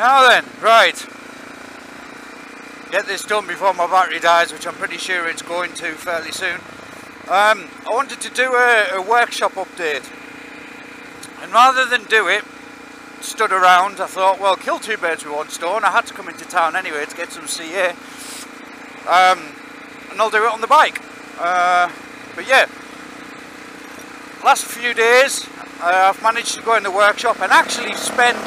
Now then, right. Get this done before my battery dies, which I'm pretty sure it's going to fairly soon. I wanted to do a workshop update. And rather than do it, stood around, I thought, well, kill two birds with one stone. I had to come into town anyway to get some CA. And I'll do it on the bike. But yeah, last few days I've managed to go in the workshop and actually spend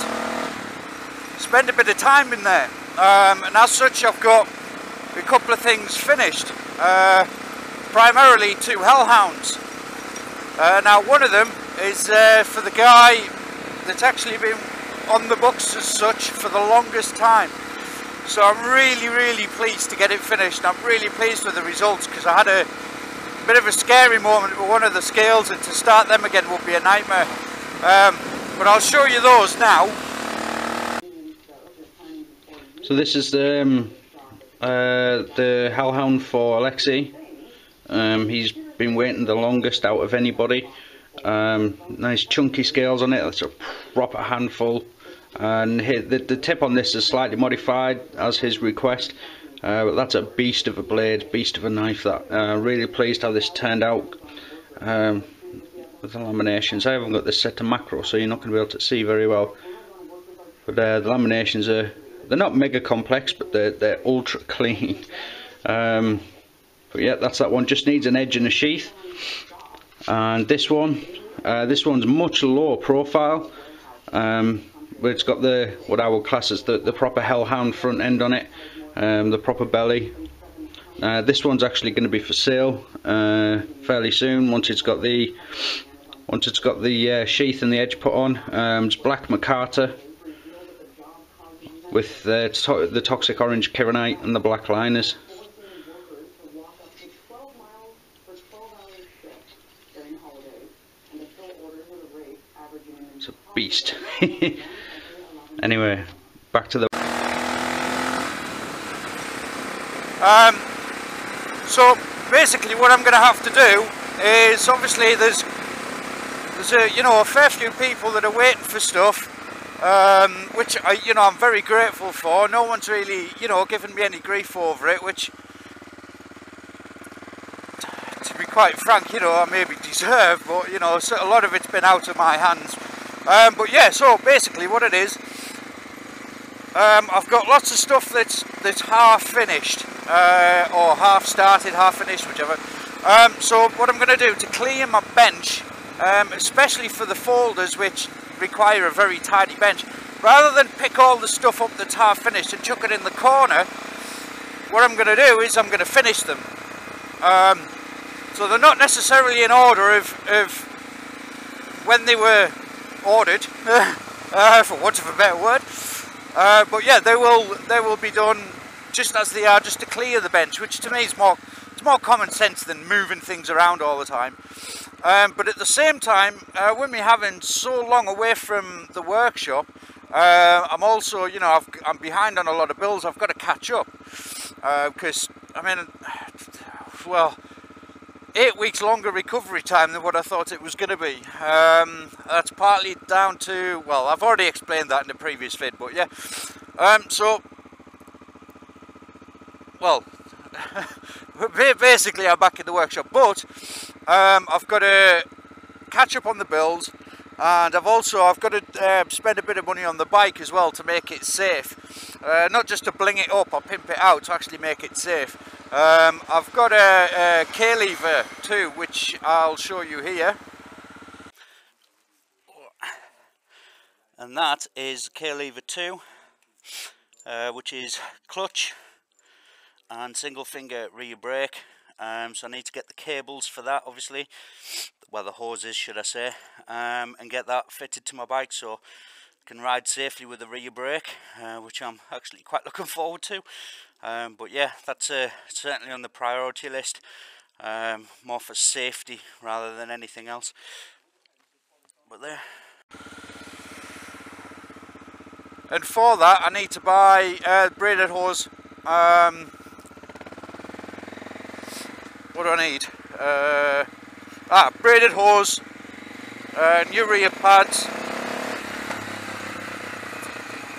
a bit of time in there. And as such, I've got a couple of things finished. Primarily two hellhounds. Now one of them is for the guy that's actually been on the books as such for the longest time. So I'm really pleased to get it finished. I'm really pleased with the results, because I had a bit of a scary moment with one of the scales, and to start them again would be a nightmare. But I'll show you those now. So this is the hellhound for Alexei. He's been waiting the longest out of anybody. Nice chunky scales on it. That's a proper handful. And the tip on this is slightly modified as his request. But that's a beast of a blade, beast of a knife. That really pleased how this turned out with the laminations. I haven't got this set to macro, so you're not going to be able to see very well. But the laminations they're not mega complex, but they're ultra clean. But yeah, that's that one. Just needs an edge and a sheath. And this one's much lower profile, but it's got what I would class as the proper hellhound front end on it, the proper belly. This one's actually going to be for sale fairly soon once it's got the sheath and the edge put on. It's black Makata with the toxic orange Kironite and the black liners. It's a beast. Anyway, back to the so basically what I'm going to have to do is, obviously there's a fair few people that are waiting for stuff, which I'm very grateful for. No one's really given me any grief over it, which, to be quite frank, I maybe deserve, but so a lot of it's been out of my hands. But yeah, so basically what it is, I've got lots of stuff that's half finished, or half started, half finished, whichever. So what I'm going to do to clear my bench, especially for the folders which require a very tidy bench, rather than pick all the stuff up that's half finished and chuck it in the corner, what I'm going to do is I'm going to finish them. So they're not necessarily in order of when they were ordered, for want of a better word, but yeah, they will be done just as they are, just to clear the bench, which to me is more common sense than moving things around all the time. But at the same time, with me having so long away from the workshop, I'm also, I'm behind on a lot of bills. I've got to catch up, because well, 8 weeks longer recovery time than what I thought it was going to be. That's partly down to, well, I've already explained that in the previous vid, but yeah. Well, basically I'm back in the workshop, but I've got to catch up on the bills, and I've got to spend a bit of money on the bike as well to make it safe. Not just to bling it up or pimp it out, to actually make it safe. I've got a K-lever too, which I'll show you here. And that is K-lever 2, which is clutch and single finger rear brake. So I need to get the cables for that, obviously, well, the hoses should I say, and get that fitted to my bike so I can ride safely with the rear brake, which I'm actually quite looking forward to. But yeah, that's certainly on the priority list, more for safety rather than anything else. But there. And for that I need to buy braided hose. What do I need? Braided hose, new rear pads,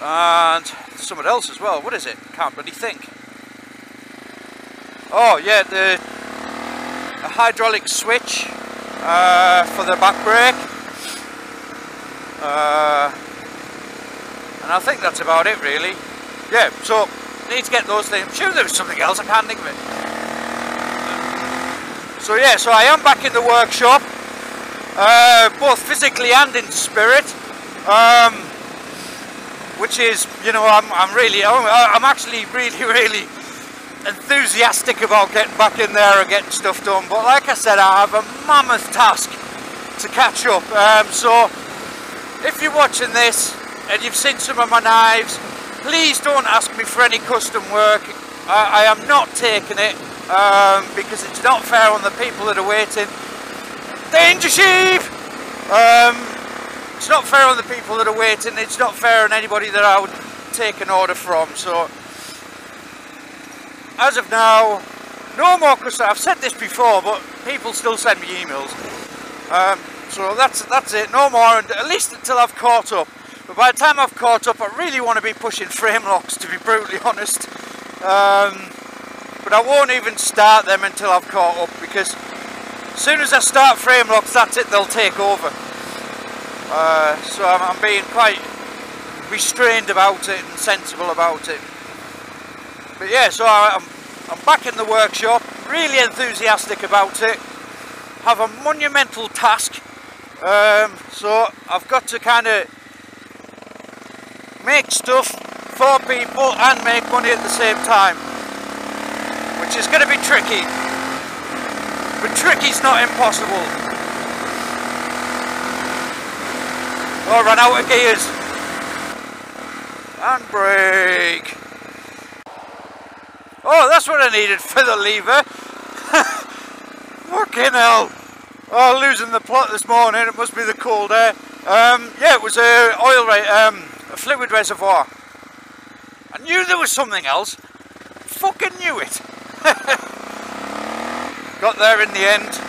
And something else as well. What is it? Can't really think. Oh yeah, the hydraulic switch for the back brake. And I think that's about it really. Yeah, so need to get those things. I'm sure there was something else, I can't think of it. So yeah, so I am back in the workshop, both physically and in spirit, which is, you know, I'm actually really enthusiastic about getting back in there and getting stuff done. But like I said, I have a mammoth task to catch up. So if you're watching this and you've seen some of my knives, please don't ask me for any custom work. I am not taking it because it's not fair on the people that are waiting. Danger sheep! It's not fair on the people that are waiting. It's not fair on anybody that I would take an order from. So as of now, no more custom. I've said this before, but people still send me emails. So that's it. No more, and at least until I've caught up. But by the time I've caught up, I really want to be pushing frame locks, to be brutally honest. But I won't even start them until I've caught up, because as soon as I start frame locks, that's it, they'll take over. So I'm being quite restrained about it and sensible about it. But yeah, so I'm back in the workshop, really enthusiastic about it. Have a monumental task. So I've got to kind of make stuff for people and make money at the same time, which is going to be tricky, but tricky's not impossible. Oh, I ran out of gears. And brake. Oh, that's what I needed for the lever. Fucking hell. Oh, losing the plot this morning. It must be the cold air. Yeah, it was a fluid reservoir. I knew there was something else. Fucking knew it. Got there in the end.